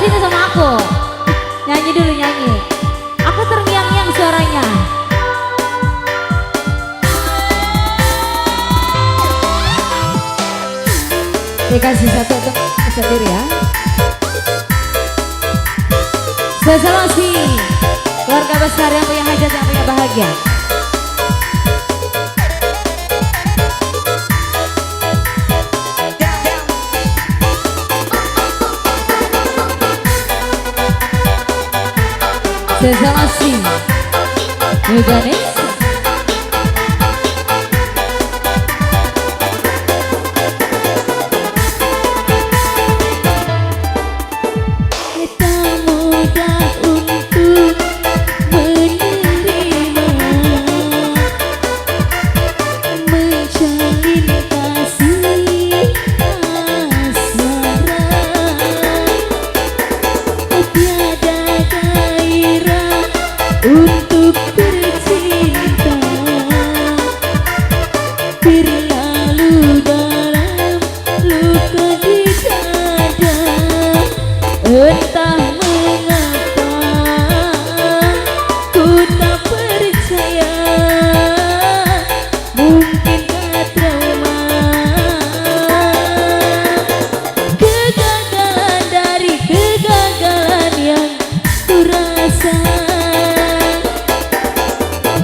bisa sama aku. Nyanyi dulu nyanyi. Aku terngiang-ngiang suaranya. Dikasih satu untuk sendiri ya. Spesial masih keluarga besar yang punya hajat, yang punya bahagia. Spesial masih Meganis. Untuk bercinta berlalu dalam luka di dada. Entah mengapa ku tak percaya, mungkinkah trauma kegagalan dari kegagalan yang ku rasa.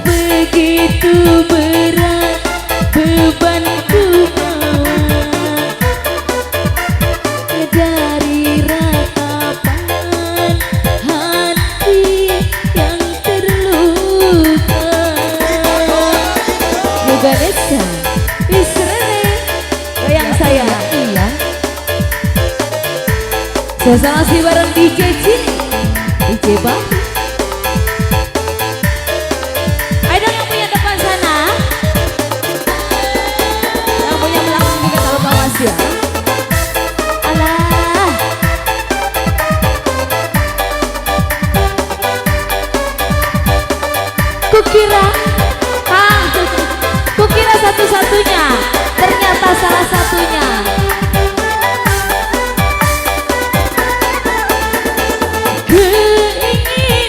Begitu berat beban ku bawa dari ratapan hati yang terluka. Vanessa, Israel, goyang saya. Iya. Saya masih bareng DJ Cini, DJ Bang. Ayo yang punya depan sana, yang punya belakang juga kalau bawas ya. Alah, kukira satu-satunya, ternyata salah satunya. Keinginan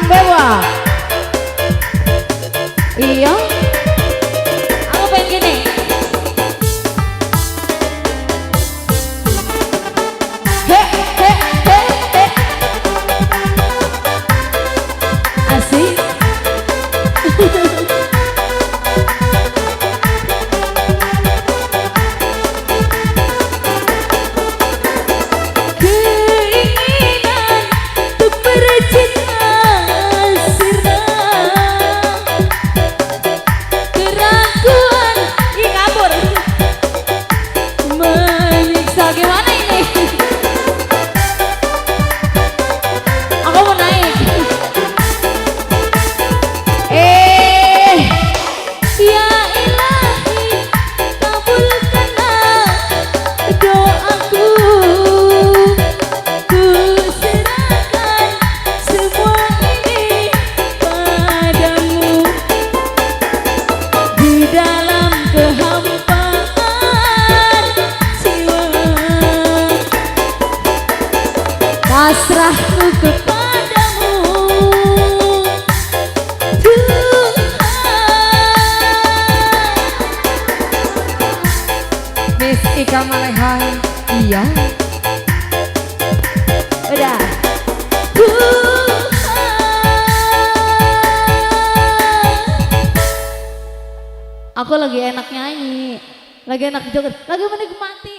Bewa. Iya. Aku pengen gini. He he he he. Asik. Keinginan untuk bercinta sirna, keraguan Ih kabur. menyiksa. Gimana ini? Aku mau naik. Ya Ilahi, kabulkanlah doaku. Ku serahkan semua ini padamu. Di dalam kehampaan jiwa, pasrahku kepadamu Tuhan. Miss Ika Malehan. Iya. Udah. Tuhan. Aku lagi enak nyanyi, lagi enak joget, lagi menikmati